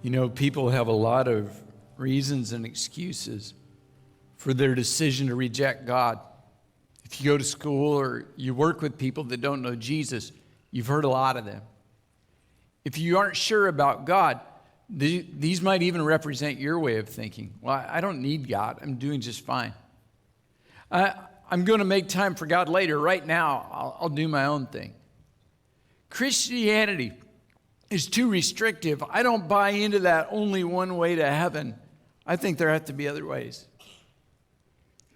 You know, people have a lot of reasons and excuses for their decision to reject God. If you go to school or you work with people that don't know Jesus, you've heard a lot of them. If you aren't sure about God, these might even represent your way of thinking. Well, I don't need God. I'm doing just fine. I'm going to make time for God later. Right now, I'll do my own thing. Christianity is too restrictive. I don't buy into that only one way to heaven. I think there have to be other ways.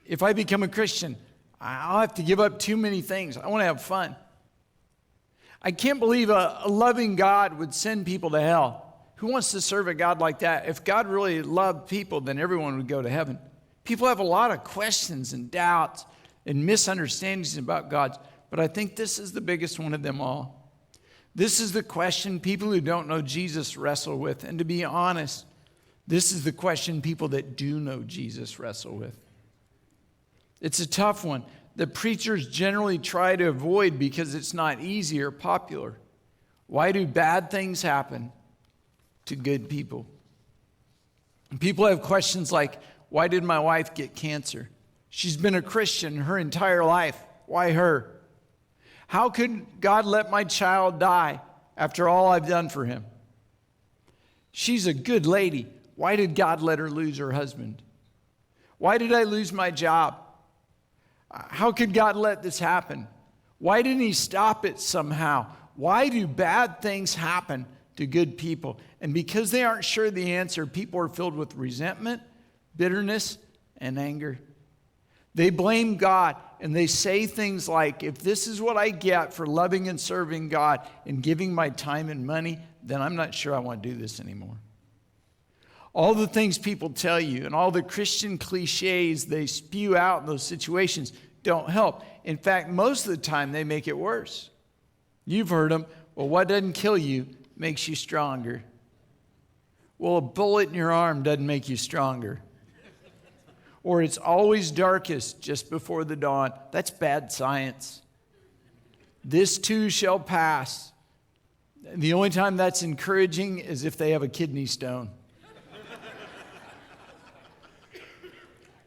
If I become a Christian, I'll have to give up too many things. I want to have fun. I can't believe a loving God would send people to hell. Who wants to serve a God like that? If God really loved people, then everyone would go to heaven. People have a lot of questions and doubts and misunderstandings about God, but I think this is the biggest one of them all. This is the question people who don't know Jesus wrestle with, and to be honest, this is the question people that do know Jesus wrestle with. It's a tough one that preachers generally try to avoid because it's not easy or popular. Why do bad things happen to good people? And people have questions like, why did my wife get cancer? She's been a Christian her entire life. Why her? How could God let my child die after all I've done for him? She's a good lady. Why did God let her lose her husband? Why did I lose my job? How could God let this happen? Why didn't he stop it somehow? Why do bad things happen to good people? And because they aren't sure the answer, people are filled with resentment, bitterness, and anger. They blame God, and they say things like, if this is what I get for loving and serving God and giving my time and money, then I'm not sure I want to do this anymore. All the things people tell you and all the Christian cliches they spew out in those situations don't help. In fact, most of the time they make it worse. You've heard them. Well, what doesn't kill you makes you stronger. Well, a bullet in your arm doesn't make you stronger. Or it's always darkest just before the dawn. That's bad science. This too shall pass. The only time that's encouraging is if they have a kidney stone.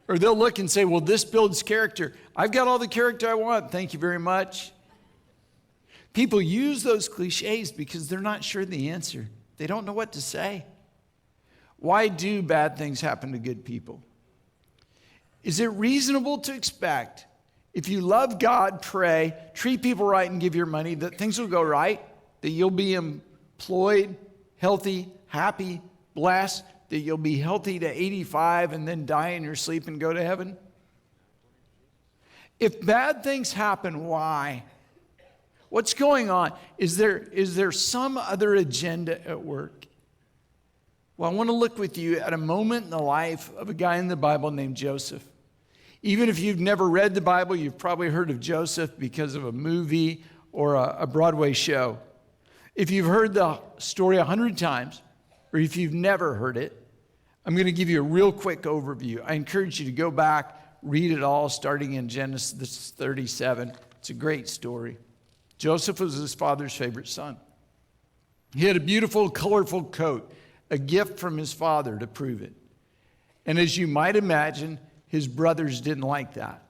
Or they'll look and say, well, this builds character. I've got all the character I want. Thank you very much. People use those cliches because they're not sure the answer. They don't know what to say. Why do bad things happen to good people? Is it reasonable to expect if you love God, pray, treat people right, and give your money, that things will go right? That you'll be employed, healthy, happy, blessed, that you'll be healthy to 85 and then die in your sleep and go to heaven? If bad things happen, why? What's going on? Is there some other agenda at work? Well, I want to look with you at a moment in the life of a guy in the Bible named Joseph. Even if you've never read the Bible, you've probably heard of Joseph because of a movie or a Broadway show. If you've heard the story 100 times, or if you've never heard it, I'm going to give you a real quick overview. I encourage you to go back, read it all, starting in Genesis 37. It's a great story. Joseph was his father's favorite son. He had a beautiful, colorful coat, a gift from his father to prove it. And as you might imagine, his brothers didn't like that.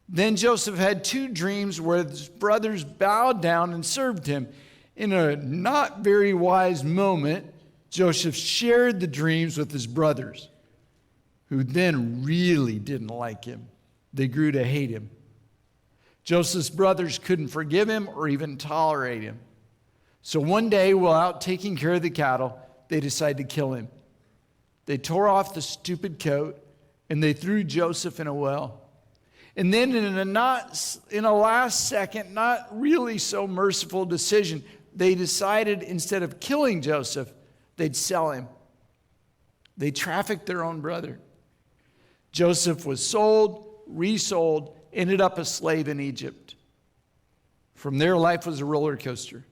Then Joseph had two dreams where his brothers bowed down and served him. In a not very wise moment, Joseph shared the dreams with his brothers, who then really didn't like him. They grew to hate him. Joseph's brothers couldn't forgive him or even tolerate him. So one day, while out taking care of the cattle, they decided to kill him. They tore off the stupid coat and they threw Joseph in a well. And then in a last second, not really so merciful decision, they decided instead of killing Joseph, they'd sell him. They trafficked their own brother. Joseph was sold, resold, ended up a slave in Egypt. From there, life was a roller coaster.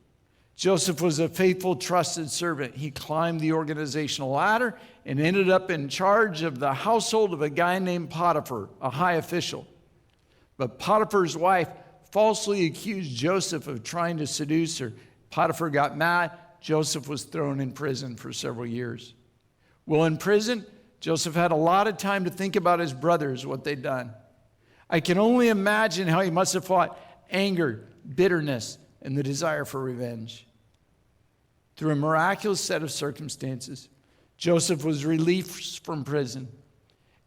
Joseph was a faithful, trusted servant. He climbed the organizational ladder and ended up in charge of the household of a guy named Potiphar, a high official. But Potiphar's wife falsely accused Joseph of trying to seduce her. Potiphar got mad, Joseph was thrown in prison for several years. Well, in prison, Joseph had a lot of time to think about his brothers, what they'd done. I can only imagine how he must have fought anger, bitterness, and the desire for revenge. Through a miraculous set of circumstances, Joseph was released from prison,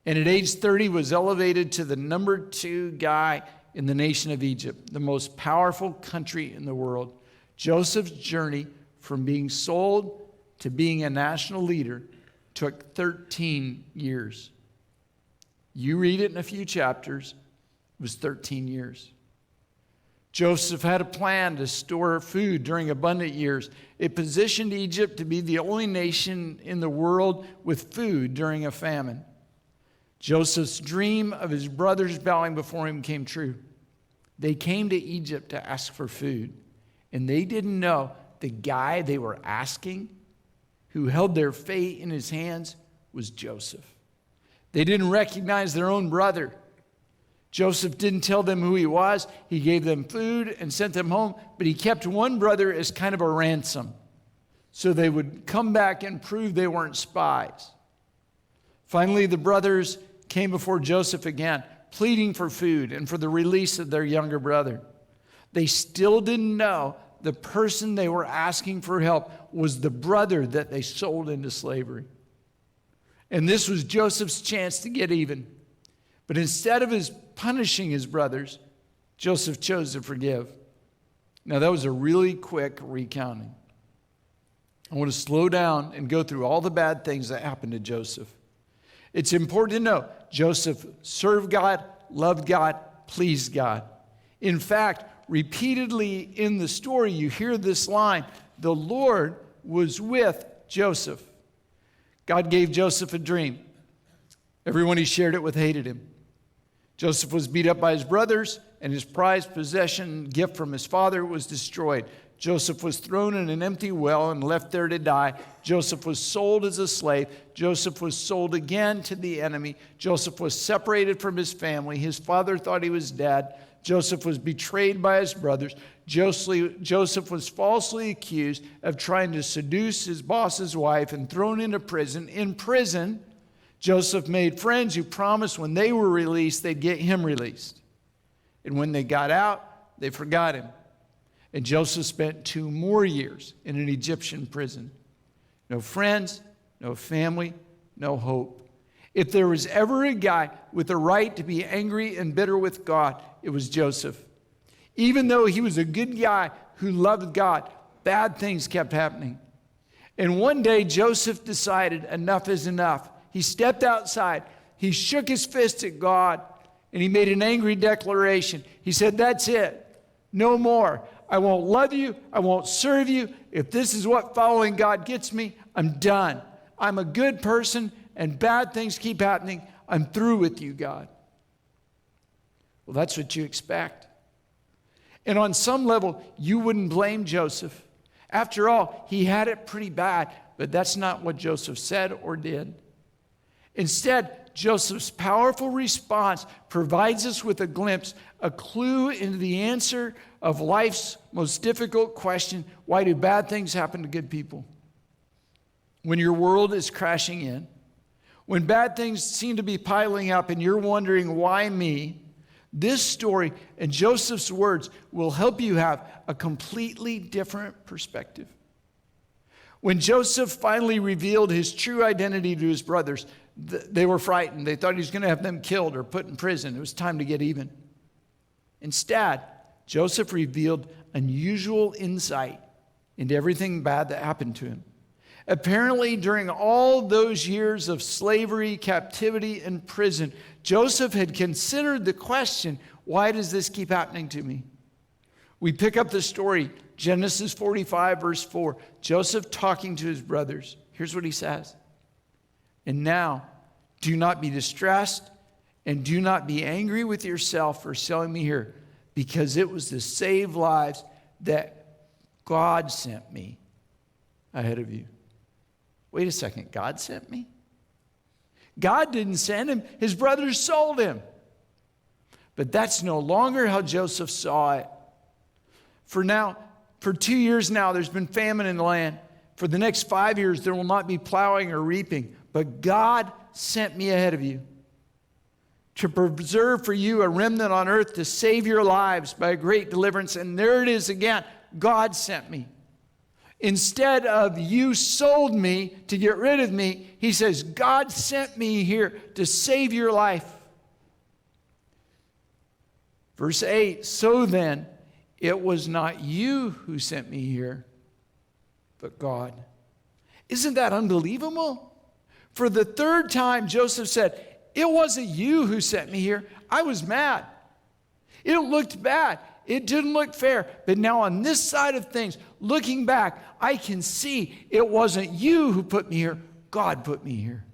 and at age 30 was elevated to the number 2 guy in the nation of Egypt, the most powerful country in the world. Joseph's journey from being sold to being a national leader took 13 years. You read it in a few chapters, it was 13 years. Joseph had a plan to store food during abundant years. It positioned Egypt to be the only nation in the world with food during a famine. Joseph's dream of his brothers bowing before him came true. They came to Egypt to ask for food, and they didn't know the guy they were asking, who held their fate in his hands, was Joseph. They didn't recognize their own brother. Joseph didn't tell them who he was. He gave them food and sent them home, but he kept one brother as kind of a ransom so they would come back and prove they weren't spies. Finally, the brothers came before Joseph again, pleading for food and for the release of their younger brother. They still didn't know the person they were asking for help was the brother that they sold into slavery. And this was Joseph's chance to get even. But instead of punishing his brothers, Joseph chose to forgive. Now, that was a really quick recounting. I want to slow down and go through all the bad things that happened to Joseph. It's important to know Joseph served God, loved God, pleased God. In fact, repeatedly in the story, you hear this line, the Lord was with Joseph. God gave Joseph a dream. Everyone he shared it with hated him. Joseph was beat up by his brothers, and his prized possession, gift from his father, was destroyed. Joseph was thrown in an empty well and left there to die. Joseph was sold as a slave. Joseph was sold again to the enemy. Joseph was separated from his family. His father thought he was dead. Joseph was betrayed by his brothers. Joseph was falsely accused of trying to seduce his boss's wife and thrown into prison. In prison, Joseph made friends who promised when they were released, they'd get him released. And when they got out, they forgot him. And Joseph spent 2 more years in an Egyptian prison. No friends, no family, no hope. If there was ever a guy with the right to be angry and bitter with God, it was Joseph. Even though he was a good guy who loved God, bad things kept happening. And one day, Joseph decided enough is enough. He stepped outside. He shook his fist at God, and he made an angry declaration. He said, that's it. No more. I won't love you. I won't serve you. If this is what following God gets me, I'm done. I'm a good person, and bad things keep happening. I'm through with you, God. Well, that's what you expect. And on some level, you wouldn't blame Joseph. After all, he had it pretty bad, but that's not what Joseph said or did. Instead, Joseph's powerful response provides us with a glimpse, a clue into the answer of life's most difficult question: why do bad things happen to good people? When your world is crashing in, when bad things seem to be piling up and you're wondering, why me? This story and Joseph's words will help you have a completely different perspective. When Joseph finally revealed his true identity to his brothers, they were frightened. They thought he was going to have them killed or put in prison. It was time to get even. Instead, Joseph revealed unusual insight into everything bad that happened to him. Apparently, during all those years of slavery, captivity, and prison, Joseph had considered the question, why does this keep happening to me? We pick up the story, Genesis 45, verse 4. Joseph talking to his brothers. Here's what he says. And now, do not be distressed and do not be angry with yourself for selling me here, because it was to save lives that God sent me ahead of you. Wait a second, God sent me? God didn't send him. His brothers sold him. But that's no longer how Joseph saw it. For now, For 2 years now, there's been famine in the land. For the next 5 years, there will not be plowing or reaping. But God sent me ahead of you to preserve for you a remnant on earth, to save your lives by a great deliverance. And there it is again. God sent me. Instead of you sold me to get rid of me, he says, God sent me here to save your life. Verse 8, so then, it was not you who sent me here, but God. Isn't that unbelievable? For the third time, Joseph said, it wasn't you who sent me here. I was mad. It looked bad. It didn't look fair. But now on this side of things, looking back, I can see it wasn't you who put me here. God put me here.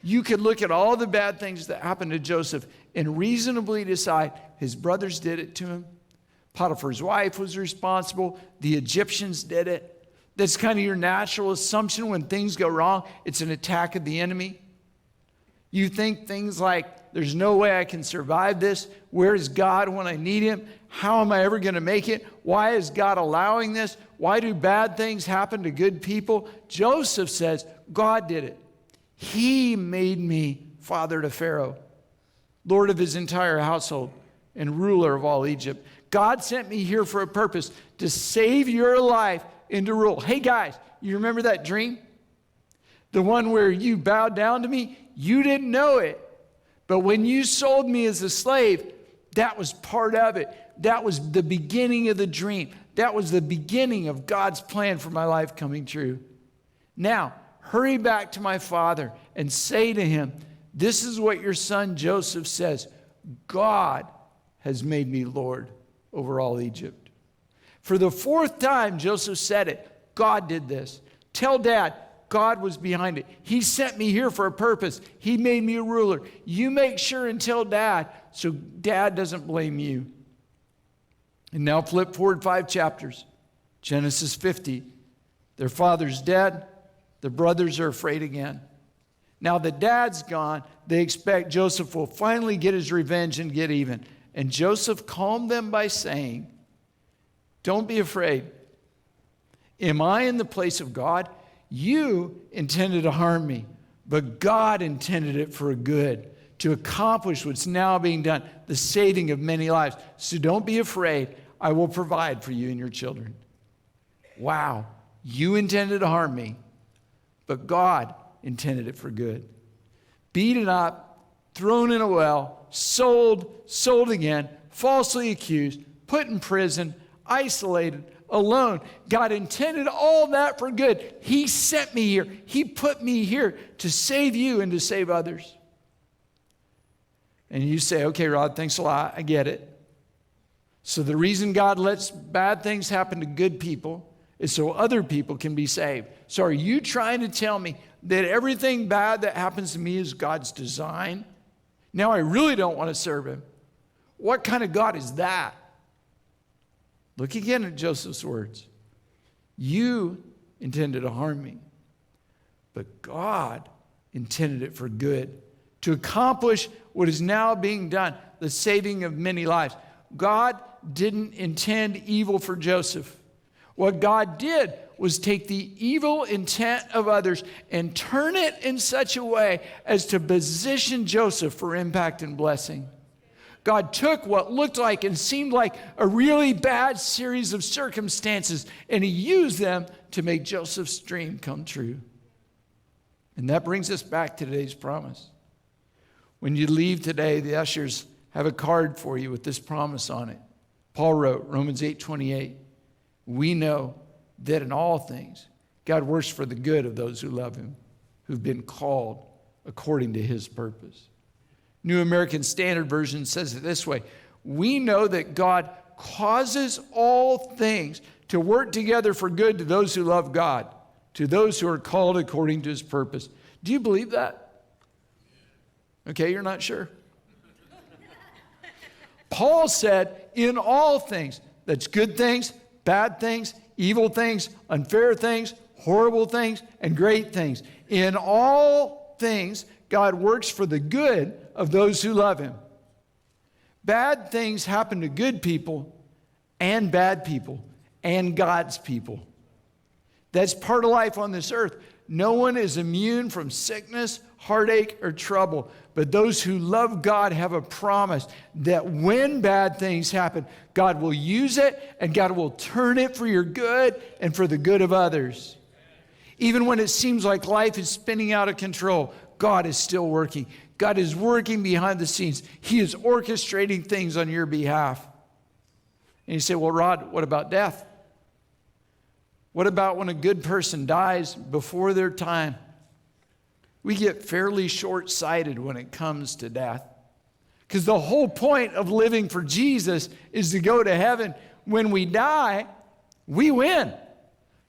You could look at all the bad things that happened to Joseph and reasonably decide his brothers did it to him. Potiphar's wife was responsible. The Egyptians did it. That's kind of your natural assumption when things go wrong. It's an attack of the enemy. You think things like, there's no way I can survive this. Where is God when I need him? How am I ever going to make it? Why is God allowing this? Why do bad things happen to good people? Joseph says, God did it. He made me father to Pharaoh, Lord of his entire household, and ruler of all Egypt. God sent me here for a purpose, to save your life and to rule. Hey guys, you remember that dream? The one where you bowed down to me? You didn't know it. But when you sold me as a slave, that was part of it. That was the beginning of the dream. That was the beginning of God's plan for my life coming true. Now, hurry back to my father and say to him, this is what your son Joseph says. God has made me Lord over all Egypt. For the fourth time, Joseph said it. God did this. Tell Dad, God was behind it. He sent me here for a purpose. He made me a ruler. You make sure and tell Dad so Dad doesn't blame you. And now flip forward 5 chapters. Genesis 50. Their father's dead. The brothers are afraid again. Now that Dad's gone, they expect Joseph will finally get his revenge and get even. And Joseph calmed them by saying, don't be afraid. Am I in the place of God? You intended to harm me, but God intended it for a good, to accomplish what's now being done, the saving of many lives. So don't be afraid. I will provide for you and your children. Wow. You intended to harm me, but God intended it for good. Beaten up, thrown in a well, sold again, falsely accused, put in prison, isolated, alone. God intended all that for good. He sent me here. He put me here to save you and to save others. And you say, okay, Rod, thanks a lot. I get it. So the reason God lets bad things happen to good people is so other people can be saved. So are you trying to tell me that everything bad that happens to me is God's design? Now I really don't want to serve him. What kind of God is that? Look again at Joseph's words. You intended to harm me, but God intended it for good, to accomplish what is now being done, the saving of many lives. God didn't intend evil for Joseph. What God did was take the evil intent of others and turn it in such a way as to position Joseph for impact and blessing. God took what looked like and seemed like a really bad series of circumstances, and he used them to make Joseph's dream come true. And that brings us back to today's promise. When you leave today, the ushers have a card for you with this promise on it. Paul wrote, Romans 8:28, we know that in all things, God works for the good of those who love him, who've been called according to his purpose. New American Standard Version says it this way. We know that God causes all things to work together for good to those who love God, to those who are called according to his purpose. Do you believe that? Okay, you're not sure. Paul said, in all things, that's good things, bad things, evil things, unfair things, horrible things, and great things. In all things, God works for the good of those who love him. Bad things happen to good people, and bad people and God's people. That's part of life on this earth. No one is immune from sickness, heartache, or trouble. But those who love God have a promise that when bad things happen, God will use it and God will turn it for your good and for the good of others. Even when it seems like life is spinning out of control, God is still working. God is working behind the scenes. He is orchestrating things on your behalf. And you say, well, Rod, what about death? What about when a good person dies before their time? We get fairly short-sighted when it comes to death. Because the whole point of living for Jesus is to go to heaven. When we die, we win.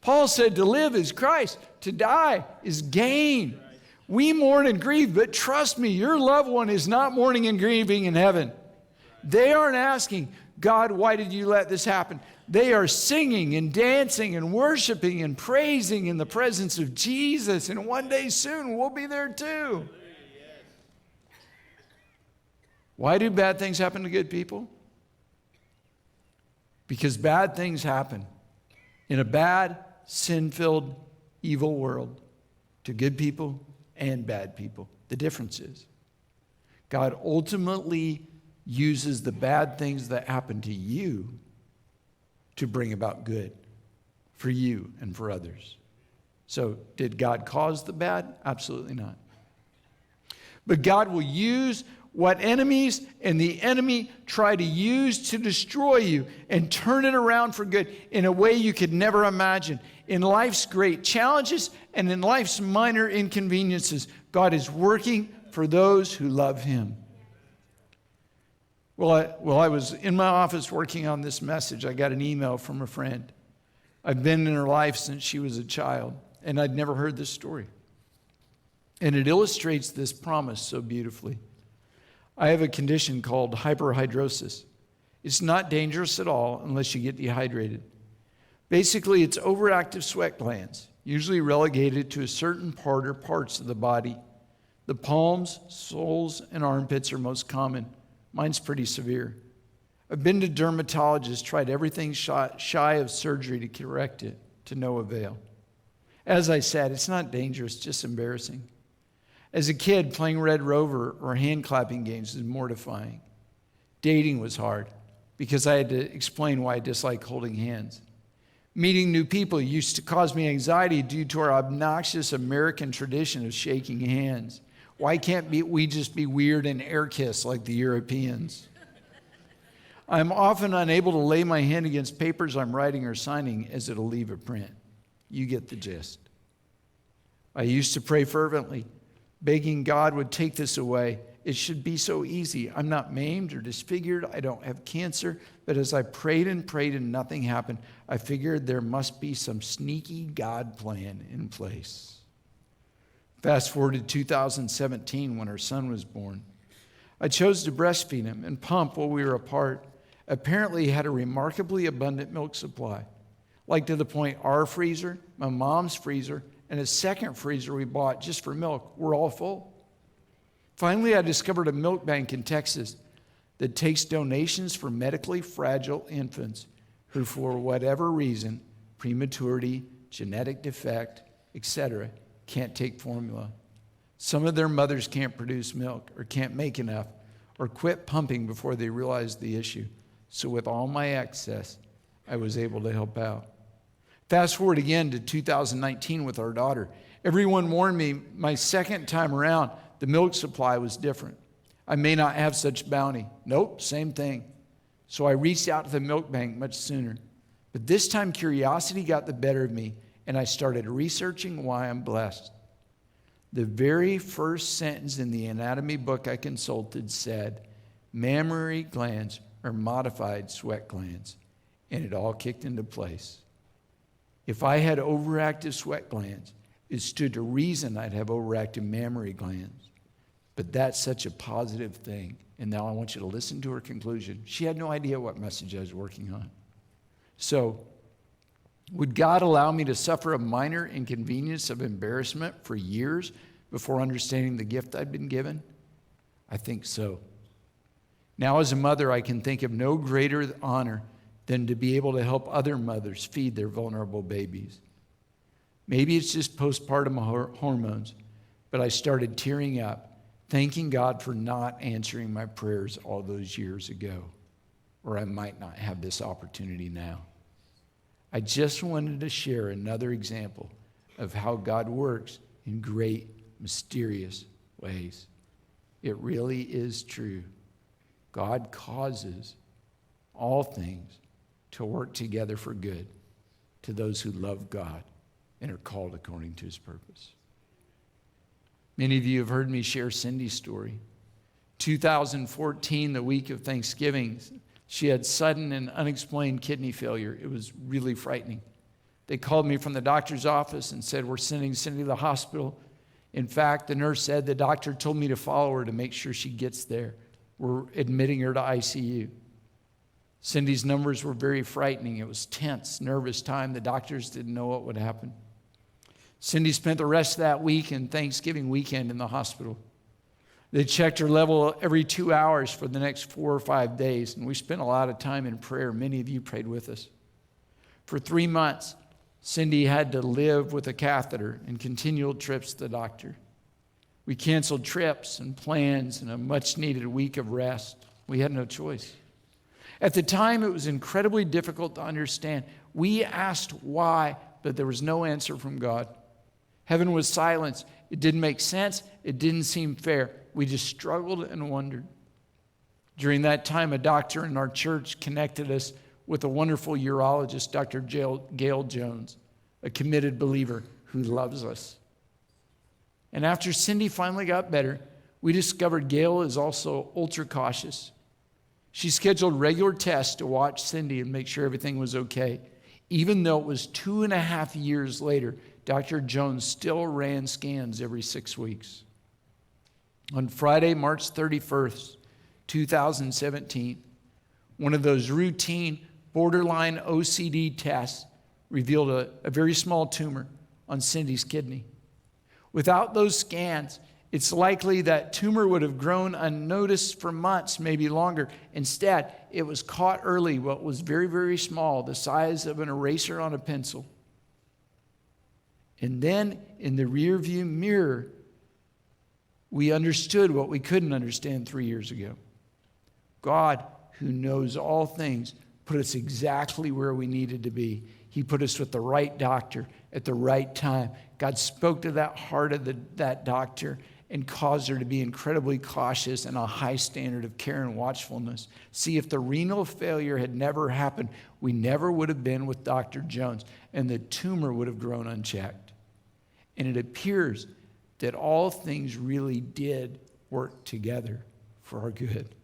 Paul said to live is Christ, to die is gain. We mourn and grieve, but trust me, your loved one is not mourning and grieving in heaven. They aren't asking, God, why did you let this happen? They are singing and dancing and worshiping and praising in the presence of Jesus. And one day soon, we'll be there too. Why do bad things happen to good people? Because bad things happen in a bad, sin-filled, evil world to good people and bad people. The difference is God ultimately uses the bad things that happen to you to bring about good for you and for others. So, did God cause the bad? Absolutely not. But God will use what enemies and the enemy try to use to destroy you and turn it around for good in a way you could never imagine. In life's great challenges and in life's minor inconveniences, God is working for those who love Him. Well, I was in my office working on this message. I got an email from a friend. I've been in her life since she was a child, and I'd never heard this story. And it illustrates this promise so beautifully. I have a condition called hyperhidrosis. It's not dangerous at all unless you get dehydrated. Basically, it's overactive sweat glands, usually relegated to a certain part or parts of the body. The palms, soles, and armpits are most common. Mine's pretty severe. I've been to dermatologists, tried everything shy of surgery to correct it, to no avail. As I said, it's not dangerous, just embarrassing. As a kid, playing Red Rover or hand clapping games is mortifying. Dating was hard because I had to explain why I dislike holding hands. Meeting new people used to cause me anxiety due to our obnoxious American tradition of shaking hands. Why can't we just be weird and air kiss like the Europeans? I'm often unable to lay my hand against papers I'm writing or signing as it'll leave a print. You get the gist. I used to pray fervently, begging God would take this away. It should be so easy. I'm not maimed or disfigured. I don't have cancer. But as I prayed and nothing happened, I figured there must be some sneaky God plan in place. Fast forward to 2017 when our son was born. I chose to breastfeed him and pump while we were apart. Apparently, he had a remarkably abundant milk supply, like to the point our freezer, my mom's freezer, and a second freezer we bought just for milk were all full. Finally, I discovered a milk bank in Texas that takes donations for medically fragile infants who, for whatever reason, prematurity, genetic defect, etc., can't take formula. Some of their mothers can't produce milk or can't make enough or quit pumping before they realize the issue. So with all my excess, I was able to help out. Fast forward again to 2019 with our daughter. Everyone warned me my second time around, the milk supply was different. I may not have such bounty. Nope, same thing. So I reached out to the milk bank much sooner. But this time curiosity got the better of me, and I started researching why I'm blessed. The very first sentence in the anatomy book I consulted said, mammary glands are modified sweat glands, and it all kicked into place. If I had overactive sweat glands, it stood to reason I'd have overactive mammary glands. But that's such a positive thing. And now I want you to listen to her conclusion. She had no idea what message I was working on. So, would God allow me to suffer a minor inconvenience of embarrassment for years before understanding the gift I'd been given? I think so. Now, as a mother, I can think of no greater honor than than to be able to help other mothers feed their vulnerable babies. Maybe it's just postpartum hormones, but I started tearing up, thanking God for not answering my prayers all those years ago, or I might not have this opportunity now. I just wanted to share another example of how God works in great, mysterious ways. It really is true. God causes all things to work together for good to those who love God and are called according to his purpose. Many of you have heard me share Cindy's story. 2014, the week of Thanksgiving, she had sudden and unexplained kidney failure. It was really frightening. They called me from the doctor's office and said, we're sending Cindy to the hospital. In fact, the nurse said the doctor told me to follow her to make sure she gets there. We're admitting her to ICU. Cindy's numbers were very frightening. It was tense, nervous time. The doctors didn't know what would happen. Cindy spent the rest of that week and Thanksgiving weekend in the hospital. They checked her level every 2 hours for the next 4 or 5 days, and we spent a lot of time in prayer. Many of you prayed with us. For 3 months, Cindy had to live with a catheter and continual trips to the doctor. We canceled trips and plans and a much-needed week of rest. We had no choice. At the time, it was incredibly difficult to understand. We asked why, but there was no answer from God. Heaven was silence. It didn't make sense. It didn't seem fair. We just struggled and wondered. During that time, a doctor in our church connected us with a wonderful urologist, Dr. Gail Jones, a committed believer who loves us. And after Cindy finally got better, we discovered Gail is also ultra cautious. She scheduled regular tests to watch Cindy and make sure everything was okay. Even though it was 2.5 years later, Dr. Jones still ran scans every 6 weeks. On Friday, March 31st, 2017, one of those routine borderline OCD tests revealed a very small tumor on Cindy's kidney. Without those scans, it's likely that tumor would have grown unnoticed for months, maybe longer. Instead, it was caught early, what was very, very small, the size of an eraser on a pencil. And then in the rearview mirror, we understood what we couldn't understand 3 years ago. God, who knows all things, put us exactly where we needed to be. He put us with the right doctor at the right time. God spoke to that heart of that doctor and caused her to be incredibly cautious and a high standard of care and watchfulness. See, if the renal failure had never happened, we never would have been with Dr. Jones, and the tumor would have grown unchecked. And it appears that all things really did work together for our good.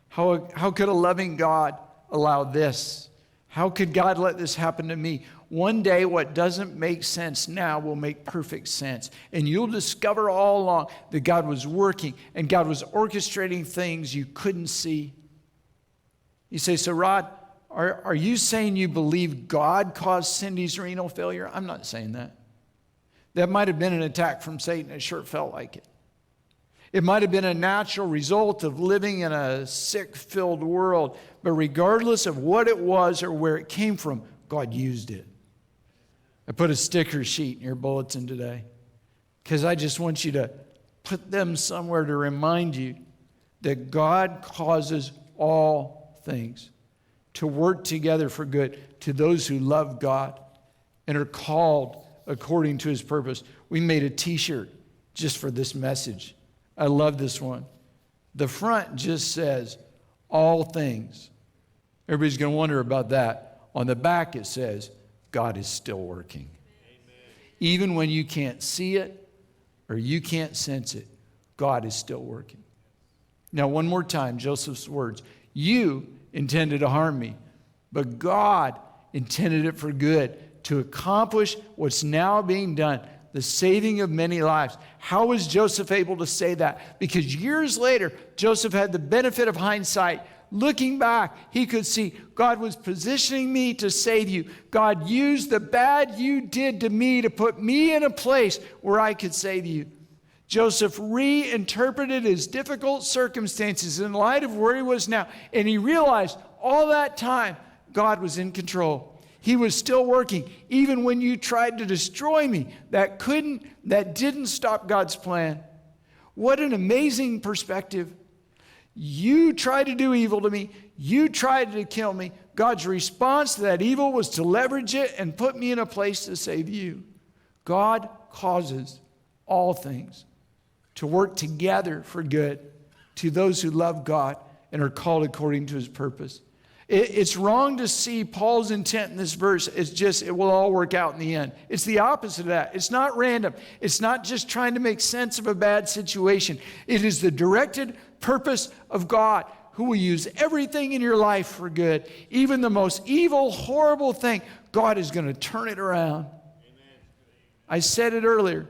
How could a loving God allow this? How could God let this happen to me? One day, what doesn't make sense now will make perfect sense. And you'll discover all along that God was working and God was orchestrating things you couldn't see. You say, so Rod, are you saying you believe God caused Cindy's renal failure? I'm not saying that. That might have been an attack from Satan. It sure felt like it. It might have been a natural result of living in a sick-filled world. But regardless of what it was or where it came from, God used it. I put a sticker sheet in your bulletin today because I just want you to put them somewhere to remind you that God causes all things to work together for good to those who love God and are called according to his purpose. We made a t-shirt just for this message. I love this one. The front just says, all things. Everybody's going to wonder about that. On the back it says, God is still working. Amen. Even when you can't see it or you can't sense it, God is still working. Now, one more time, Joseph's words. You intended to harm me, but God intended it for good to accomplish what's now being done, the saving of many lives. How was Joseph able to say that? Because years later, Joseph had the benefit of hindsight. Looking back, he could see God was positioning me to save you. God used the bad you did to me to put me in a place where I could save you. Joseph reinterpreted his difficult circumstances in light of where he was now, and he realized all that time God was in control. He was still working. Even when you tried to destroy me, that didn't stop God's plan. What an amazing perspective. You tried to do evil to me. You tried to kill me. God's response to that evil was to leverage it and put me in a place to save you. God causes all things to work together for good to those who love God and are called according to his purpose. It's wrong to see Paul's intent in this verse as just it will all work out in the end. It's the opposite of that. It's not random. It's not just trying to make sense of a bad situation. It is the directed purpose of God, who will use everything in your life for good. Even the most evil, horrible thing, God is going to turn it around. Amen. I said it earlier.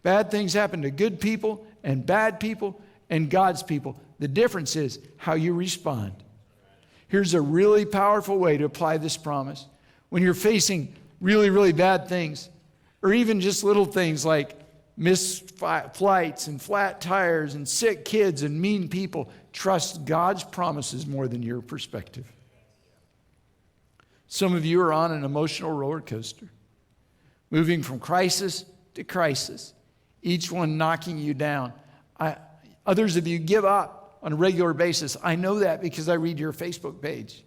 Bad things happen to good people and bad people and God's people. The difference is how you respond. Here's a really powerful way to apply this promise. When you're facing really, really bad things, or even just little things like missed flights and flat tires and sick kids and mean people, trust God's promises more than your perspective. Some of you are on an emotional roller coaster, moving from crisis to crisis, each one knocking you down. Others of you give up on a regular basis. I know that because I read your Facebook page.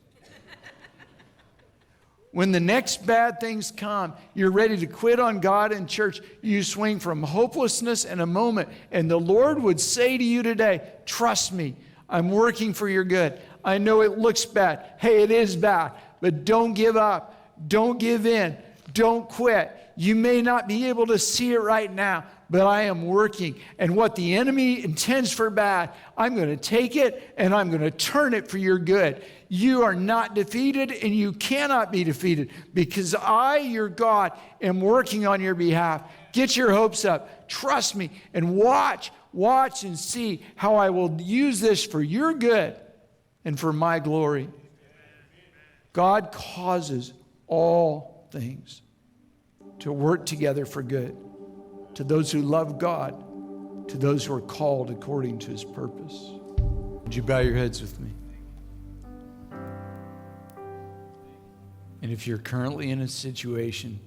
When the next bad things come, you're ready to quit on God and church. You swing from hopelessness in a moment. And the Lord would say to you today, trust me, I'm working for your good. I know it looks bad. Hey, it is bad. But don't give up. Don't give in. Don't quit. You may not be able to see it right now, but I am working. And what the enemy intends for bad, I'm going to take it and I'm going to turn it for your good. You are not defeated and you cannot be defeated because I, your God, am working on your behalf. Get your hopes up. Trust me and watch and see how I will use this for your good and for my glory. God causes all things to work together for good to those who love God, to those who are called according to his purpose. Would you bow your heads with me? And if you're currently in a situation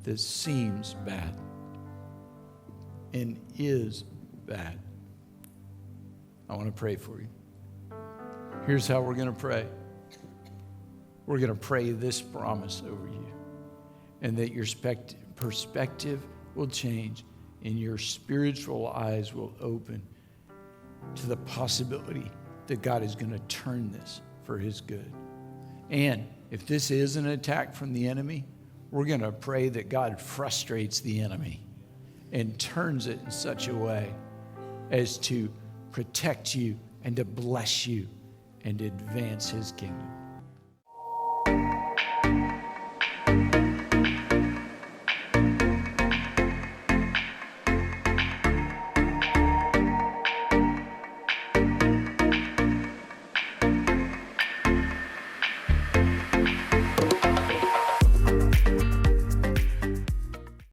that seems bad and is bad, I want to pray for you. Here's how we're going to pray. We're going to pray this promise over you, and that your perspective will change and your spiritual eyes will open to the possibility that God is going to turn this for his good. And if this is an attack from the enemy, we're going to pray that God frustrates the enemy and turns it in such a way as to protect you and to bless you and advance his kingdom.